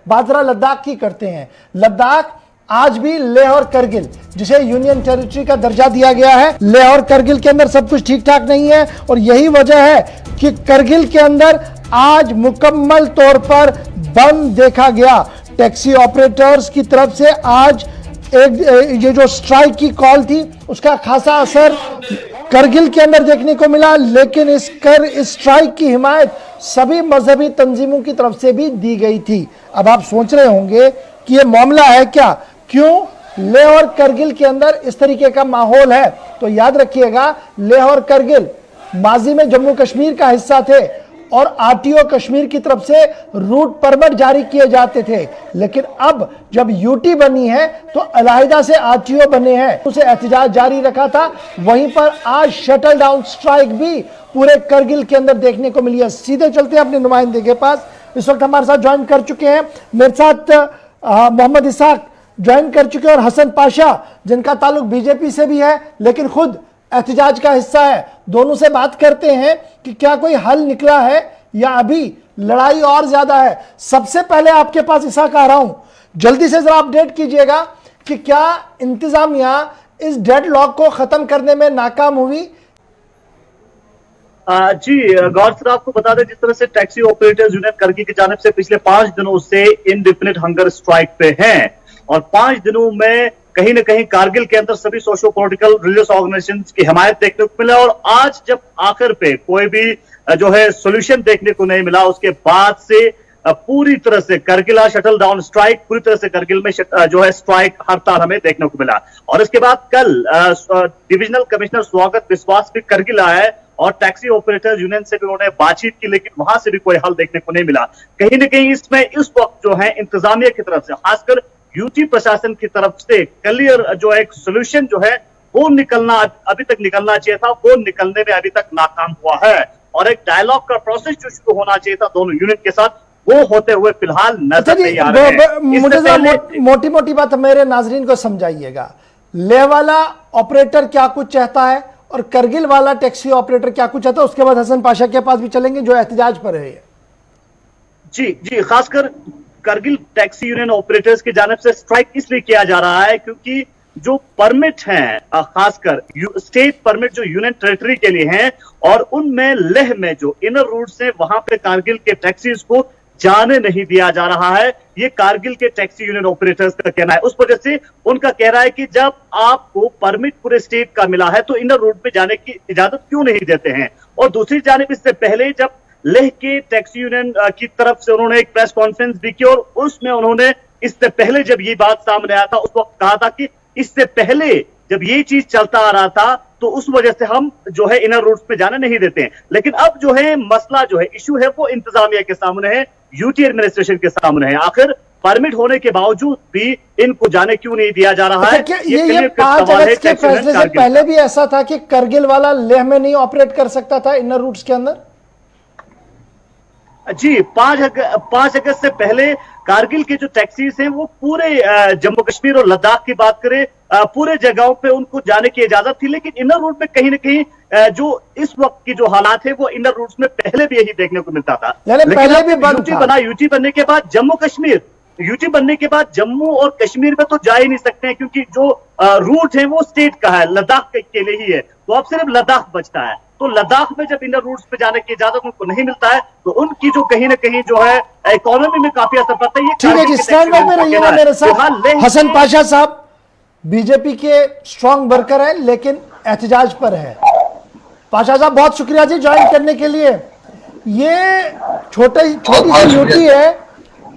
बात जरा लद्दाख की करते हैं। लद्दाख आज भी लेह और करगिल, जिसे यूनियन टेरिटरी का दर्जा दिया गया है, लेह और करगिल के अंदर सब कुछ ठीक ठाक नहीं है और यही वजह है कि करगिल के अंदर आज मुकम्मल तौर पर बंद देखा गया। टैक्सी ऑपरेटर्स की तरफ से आज ये जो स्ट्राइक की कॉल थी उसका खासा असर करगिल के अंदर देखने को मिला, लेकिन इस स्ट्राइक की हिमायत सभी मजहबी तंजीमों की तरफ से भी दी गई थी। अब आप सोच रहे होंगे कि ये मामला है क्या, क्यों लेह और करगिल के अंदर इस तरीके का माहौल है? तो याद रखिएगा, लेह और करगिल माजी में जम्मू कश्मीर का हिस्सा थे और आरटीओ कश्मीर की तरफ से रूट परमिट जारी किए जाते थे, लेकिन अब जब यूटी बनी है तो अलहदा से आरटीओ बने हैं, उसे एहतजाज जारी रखा था। वहीं पर आज शटल डाउन स्ट्राइक भी पूरे करगिल के अंदर देखने को मिली है। सीधे चलते हैं अपने नुमाइंदे के पास। इस वक्त हमारे साथ ज्वाइन कर चुके हैं, मेरे साथ मोहम्मद इसाक ज्वाइन कर चुके हैं और हसन पाशा, जिनका ताल्लुक बीजेपी से भी है लेकिन खुद एहतजाज का हिस्सा है। दोनों से बात करते हैं कि क्या कोई हल निकला है या अभी लड़ाई और ज्यादा है। सबसे पहले आपके पास इसाक आ रहा हूं, जल्दी से जरा अपडेट कीजिएगा कि क्या इंतजामिया इस डेडलॉक को खत्म करने में नाकाम हुई? जी गौर सर, आपको बता दें, जिस तरह से टैक्सी ऑपरेटर्स यूनियन करगिल की जानिब से पिछले 5 दिनों से इनडिफिनिट हंगर स्ट्राइक पे हैं और 5 दिनों में कहीं ना कहीं कारगिल के अंदर सभी सोशो पॉलिटिकल रिलीजियस ऑर्गेनाइजेशंस की हिमायत देखने को मिला और आज जब आखिर पे कोई भी जो है सोल्यूशन देखने को नहीं मिला, उसके बाद से पूरी तरह से करगिल शटल डाउन स्ट्राइक, पूरी तरह से करगिल में जो है स्ट्राइक हड़ताल हमें देखने को मिला। और इसके बाद कल डिविजनल कमिश्नर स्वागत विश्वास भी करगिल आया है और टैक्सी ऑपरेटर्स यूनियन से भी उन्होंने बातचीत की, लेकिन वहां से भी कोई हल देखने को नहीं मिला। कहीं ना कहीं इसमें इस वक्त जो है इंतजामिया की तरफ से, खासकर यूटी प्रशासन की तरफ से क्लियर जो एक सोल्यूशन जो है वो निकलना अभी तक निकलना चाहिए था, वो निकलने में अभी तक नाकाम हुआ है और एक डायलॉग का प्रोसेस जो शुरू होना चाहिए था दोनों यूनिट के साथ, वो होते हुए फिलहाल नजर नहीं आ रहे हैं। मुझे मोटी मोटी बात मेरे नाजरीन को समझाइएगा, लेह वाला ऑपरेटर क्या कुछ चाहता है और करगिल वाला टैक्सी ऑपरेटर क्या कुछ चाहता है, उसके बाद हसन पाशा के पास भी चलेंगे जो एहतजाज पर है। जी, खासकर करगिल टैक्सी यूनियन ऑपरेटर्स की जानिब से स्ट्राइक इसलिए किया जा रहा है क्योंकि जो परमिट हैं, खासकर स्टेट परमिट जो यूनियन टेरिटरी के लिए हैं और उनमें लेह में जो इनर रूट्स हैं वहां पे कारगिल के टैक्सीज को जाने नहीं दिया जा रहा है। ये कारगिल के टैक्सी यूनियन ऑपरेटर्स का कहना है। उस वजह से उनका कह रहा है कि जब आपको परमिट पूरे स्टेट का मिला है तो इनर रूट में जाने की इजाजत क्यों नहीं देते हैं। और दूसरी जानिब इससे पहले जब लेह के टैक्सी यूनियन की तरफ से उन्होंने एक प्रेस कॉन्फ्रेंस भी की और उसमें उन्होंने इससे पहले जब ये बात सामने आया था उस वक्त कहा था कि इससे पहले जब ये चीज चलता आ रहा था तो उस वजह से हम जो है इनर रूट्स पे जाने नहीं देते हैं। लेकिन अब जो है मसला जो है इशू है वो इंतजामिया के सामने है, यूटी एडमिनिस्ट्रेशन के सामने है। आखिर परमिट होने के बावजूद भी इनको जाने क्यों नहीं दिया जा रहा है? ये 5 अगस्त के फैसले से पहले भी ऐसा था कि करगिल वाला लेह में नहीं ऑपरेट कर सकता था इनर रूट्स के अंदर? जी, 5 अगस्त से पहले कारगिल के जो टैक्सीज हैं वो पूरे जम्मू कश्मीर और लद्दाख की बात करें पूरे जगहों पे उनको जाने की इजाजत थी, लेकिन इनर रूट में कहीं ना कहीं जो इस वक्त की जो हालात है वो इनर रूट्स में पहले भी यही देखने को मिलता था। पहले भी यूटी बना, यूटी बनने के बाद जम्मू कश्मीर, यूटी बनने के बाद जम्मू और कश्मीर में तो जा ही नहीं सकते हैं क्योंकि जो रूट है वो स्टेट का है, लद्दाख के लिए ही है, तो अब सिर्फ लद्दाख बचता है। तो लद्दाख में जब इनर रूट्स पे जाने की इजाजत उनको नहीं मिलता है तो उनकी जो कहीं ना कहीं जो है इकोनॉमी में काफी असर पड़ता है। ठीक है जी, स्टैंड बाय में रहिएगा मेरे साथ। हसन पाशा साहब बीजेपी के स्ट्रांग वर्कर हैं लेकिन एहतजाज पर है। पाशा साहब बहुत शुक्रिया जी ज्वाइन करने के लिए। ये छोटी सी यूटी है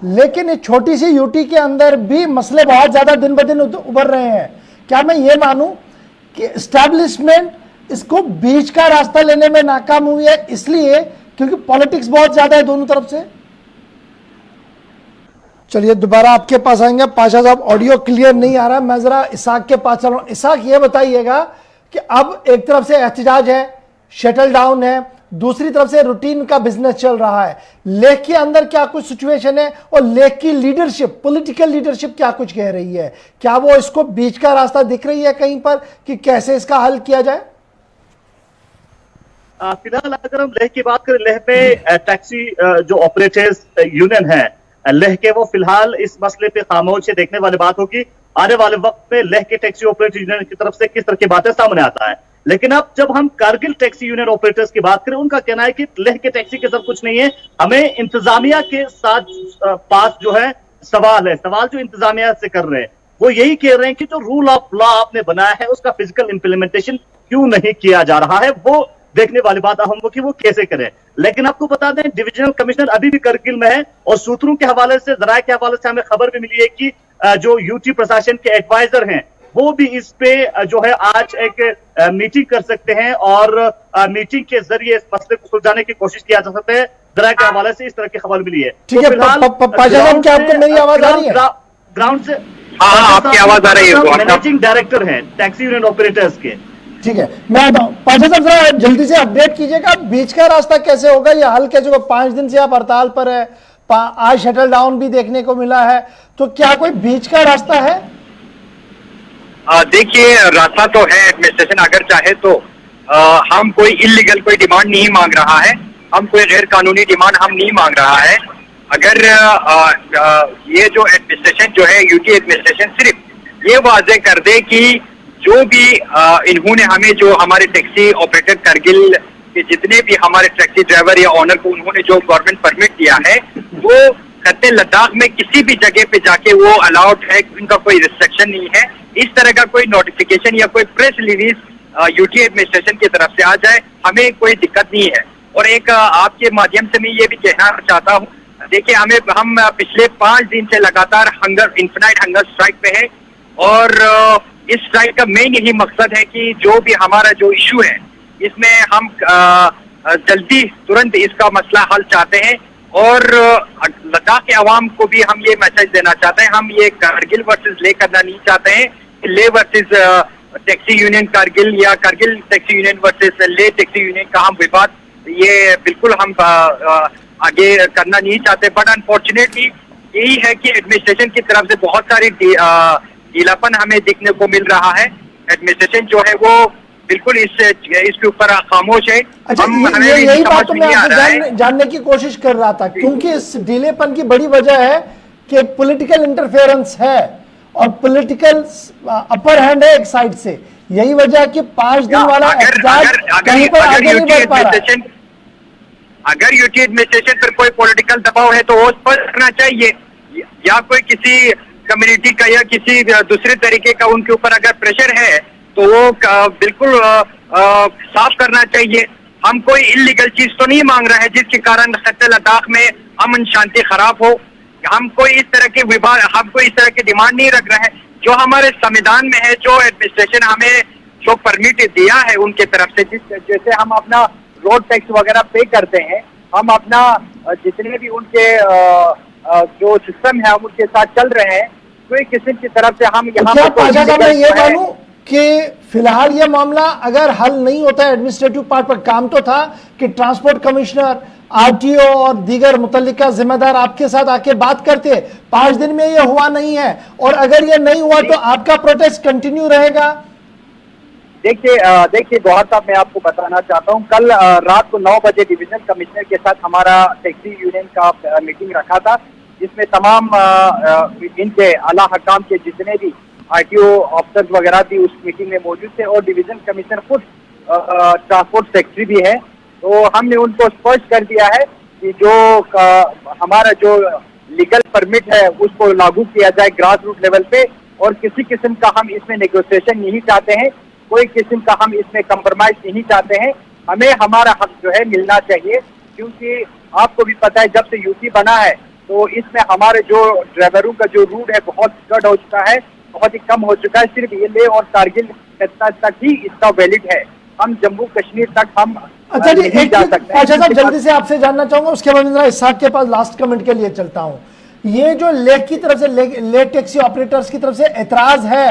लेकिन इस छोटी सी यूटी के अंदर भी मसले बहुत ज्यादा दिन ब दिन उभर रहे हैं। क्या मैं ये मानूं कि एस्टैब्लिशमेंट इसको बीच का रास्ता लेने में नाकाम हुई है इसलिए क्योंकि पॉलिटिक्स बहुत ज्यादा है दोनों तरफ से? चलिए दोबारा आपके पास आएंगे। पाशा साहब ऑडियो क्लियर नहीं आ रहा, मैं जरा इसाक के पास चल रहा हूं। इसाक ये बताइएगा कि अब एक तरफ से एहतजाज है, शटल डाउन है, दूसरी तरफ से रूटीन का बिजनेस चल रहा है। लेह के अंदर क्या कुछ सिचुएशन है और लेह की लीडरशिप, पॉलिटिकल लीडरशिप क्या कुछ कह रही है? क्या वो इसको बीच का रास्ता दिख रही है कहीं पर कि कैसे इसका हल किया जाए? फिलहाल अगर हम लेह की बात करें, लेह में टैक्सी जो ऑपरेटर्स यूनियन है लेह के, वो फिलहाल इस मसले पे खामोश है। देखने वाली बात होगी आने वाले वक्त में लेह के टैक्सी ऑपरेटर यूनियन की तरफ से किस तरह की बातें सामने आता है। लेकिन अब जब हम कारगिल टैक्सी यूनियन ऑपरेटर्स की बात करें, उनका कहना है कि लेह के टैक्सी के साथ कुछ नहीं है, हमें इंतजामिया के साथ पास जो है सवाल जो इंतजामिया से कर रहे हैं, वो यही कह रहे हैं कि जो रूल ऑफ लॉ आपने बनाया है उसका फिजिकल इंप्लीमेंटेशन क्यों नहीं किया जा रहा है। वो देखने वाली बात अहम हो कि वो कैसे करें। लेकिन आपको बता दें, डिविजनल कमिश्नर अभी भी करगिल में है और सूत्रों के हवाले से, जराये के हवाले से हमें खबर भी मिली है कि जो यूटी प्रशासन के एडवाइजर हैं वो भी इस पे जो है आज एक मीटिंग कर सकते हैं और मीटिंग के जरिए इस मसले को सुलझाने की कोशिश किया जा सकता है। जराये के हवाले से इस तरह की खबर मिली है। ठीक है, क्या आपको मेरी आवाज आ रही है? ग्राउंड से हाँ, आपकी आवाज आ रही है। मैनेजिंग डायरेक्टर हैं टैक्सी यूनियन ऑपरेटर्स के। ठीक है, मैं पाशा साहब जरा जल्दी से अपडेट कीजिएगा, बीच का रास्ता कैसे होगा? ये हाल के जो 5 दिन से आप हड़ताल पर है, आज शटल डाउन भी देखने को मिला है, तो क्या कोई बीच का रास्ता है? देखिए, रास्ता तो है। एडमिनिस्ट्रेशन अगर चाहे तो हम कोई इलीगल कोई डिमांड नहीं मांग रहा है, हम कोई गैर कानूनी डिमांड हम नहीं मांग रहा है। अगर ये जो एडमिनिस्ट्रेशन जो है, यूटी एडमिनिस्ट्रेशन सिर्फ ये वाजे कर दे कि जो भी इन्होंने हमें, जो हमारे टैक्सी ऑपरेटर करगिल के जितने भी हमारे टैक्सी ड्राइवर या ऑनर को उन्होंने जो गवर्नमेंट परमिट दिया है, वो खत्ते लद्दाख में किसी भी जगह पे जाके वो अलाउड है, उनका कोई रिस्ट्रिक्शन नहीं है। इस तरह का कोई नोटिफिकेशन या कोई प्रेस रिलीज यूटी एडमिनिस्ट्रेशन की तरफ से आ जाए, हमें कोई दिक्कत नहीं है। और एक आपके माध्यम से मैं ये भी कहना चाहता हूँ, देखिए हम पिछले 5 दिन से लगातार इन्फिनाइट हंगर स्ट्राइक पे है और इस स्ट्राइक का मेन यही मकसद है कि जो भी हमारा जो इशू है इसमें हम जल्दी तुरंत इसका मसला हल चाहते हैं। और लद्दाख के अवाम को भी हम ये मैसेज देना चाहते हैं, हम ये कारगिल वर्सेस ले करना नहीं चाहते हैं, ले वर्सेस टैक्सी यूनियन कारगिल या कारगिल टैक्सी यूनियन वर्सेस ले टैक्सी यूनियन का हम विवाद ये बिल्कुल हम आगे करना नहीं चाहते। बट अनफॉर्चुनेटली यही है कि एडमिनिस्ट्रेशन की तरफ से बहुत सारी ढीलापन हमें देखने को मिल रहा है। एडमिनिस्ट्रेशन जो है वो बिल्कुल इसके ऊपर खामोश है। अच्छा, यही बात तो मैं आपसे जानने की कोशिश कर रहा था, क्योंकि इस ढीलेपन की बड़ी वजह है कि पॉलिटिकल इंटरफेरेंस है और पॉलिटिकल अपर हैंड है एक साइड से। यही वजह है कि 5 दिन वाला एहतजाज कहीं पर आगे नहीं बढ़ पा रहा। अगर यूटी एडमिनिस्ट्रेशन पर कोई पॉलिटिकल दबाव है तो वो स्पष्ट करना चाहिए, या कोई किसी कम्युनिटी का या किसी दूसरे तरीके का उनके ऊपर अगर प्रेशर है तो वो बिल्कुल साफ करना चाहिए। हम कोई इलीगल चीज तो नहीं मांग रहे हैं जिसके कारण खत्ते लद्दाख में अमन शांति खराब हो। हम कोई इस तरह के विवाद, हम कोई इस तरह की डिमांड नहीं रख रहे हैं। जो हमारे संविधान में है, जो एडमिनिस्ट्रेशन हमें जो परमिट दिया है उनके तरफ से, जैसे हम अपना रोड टैक्स वगैरह पे करते हैं, हम अपना जितने भी उनके जो सिस्टम है हम उनके साथ चल रहे हैं, कोई किसी की तरफ से हम यहाँ पर कि फिलहाल ये मामला अगर हल नहीं होता है, एडमिनिस्ट्रेटिव पार्ट पर काम तो था कि ट्रांसपोर्ट कमिश्नर, आरटीओ और दीगर मुतल्लिका जिम्मेदार आपके साथ आके बात करते। 5 दिन में ये हुआ नहीं है और अगर ये नहीं हुआ तो आपका प्रोटेस्ट कंटिन्यू रहेगा। देखिए गौहर साहब, मैं आपको बताना चाहता हूँ, कल रात को 9 बजे डिविजनल कमिश्नर के साथ हमारा टैक्सी यूनियन का मीटिंग रखा था, जिसमें तमाम इनके आला हकाम के जितने भी आरटीओ ऑफिसर्स वगैरह भी उस मीटिंग में मौजूद थे और डिवीजन कमिश्नर खुद ट्रांसपोर्ट सेक्रेटरी भी है। तो हमने उनको स्पष्ट कर दिया है कि जो हमारा जो लीगल परमिट है उसको लागू किया जाए ग्रास रूट लेवल पे, और किसी किस्म का हम इसमें नेगोशिएशन नहीं चाहते हैं, कोई किस्म का हम इसमें कंप्रोमाइज नहीं चाहते हैं। हमें हमारा हक जो है मिलना चाहिए, क्योंकि आपको भी पता है जब से यूटी बना है तो इसमें हमारे जो ड्राइवरों का जो रूट है बहुत कट हो चुका है, बहुत ही कम हो चुका है। सिर्फ ये ले और कारगिल तक ही इसका वैलिड है, हम जम्मू कश्मीर तक हम अच्छा जी नहीं जा सकते। अच्छा साहब, जल्दी से आपसे जानना चाहूंगा, उसके बाद मैं इसाक के पास लास्ट कमेंट के लिए चलता हूं। ये जो लेह की तरफ से ले टैक्सी ऑपरेटर्स की तरफ से एतराज है,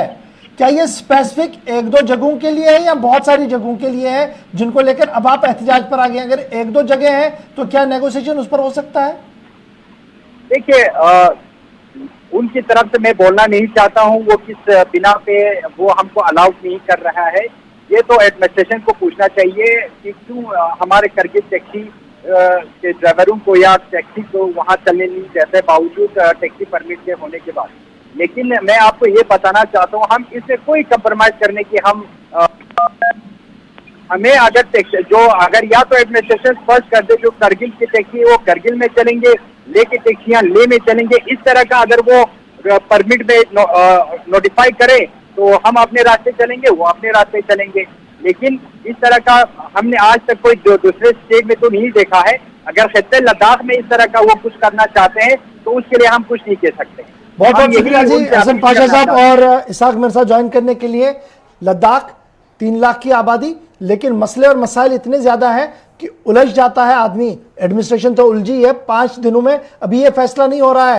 क्या ये स्पेसिफिक 1-2 जगहों के लिए है या बहुत सारी जगहों के लिए है जिनको लेकर अब आप एहतजाज पर आ गए? अगर 1-2 जगह है तो क्या नेगोशिएशन उस पर हो सकता है? देखिए, उनकी तरफ से मैं बोलना नहीं चाहता हूं वो किस बिना पे वो हमको अलाउड नहीं कर रहा है। ये तो एडमिनिस्ट्रेशन को पूछना चाहिए कि क्यों हमारे करगिल टैक्सी के ड्राइवरों को या टैक्सी को वहां चलने नहीं देते, बावजूद टैक्सी परमिट के होने के बाद। लेकिन मैं आपको ये बताना चाहता हूँ, हम इससे कोई कंप्रोमाइज करने की हमें अगर या तो एडमिनिस्ट्रेशन स्पष्ट कर दे, जो करगिल की टैक्सी है वो करगिल में चलेंगे, ले की टैक्सियां ले में चलेंगे, इस तरह का अगर वो परमिट में नोटिफाई करे तो हम अपने रास्ते चलेंगे, वो अपने रास्ते चलेंगे। लेकिन इस तरह का हमने आज तक कोई दूसरे स्टेट में तो नहीं देखा है। अगर खित्ते लद्दाख में इस तरह का वो कुछ करना चाहते हैं तो उसके लिए हम कुछ नहीं कह सकते। बहुत बहुत शुक्रिया जी हसन पाशा साहब और इसाक मिर्जा ज्वाइन करने के लिए। लद्दाख 3 लाख की आबादी, लेकिन मसले और मसाइल इतने ज्यादा हैं कि उलझ जाता है आदमी। एडमिनिस्ट्रेशन तो उलझी है 5 दिनों में, अभी ये फैसला नहीं हो रहा है।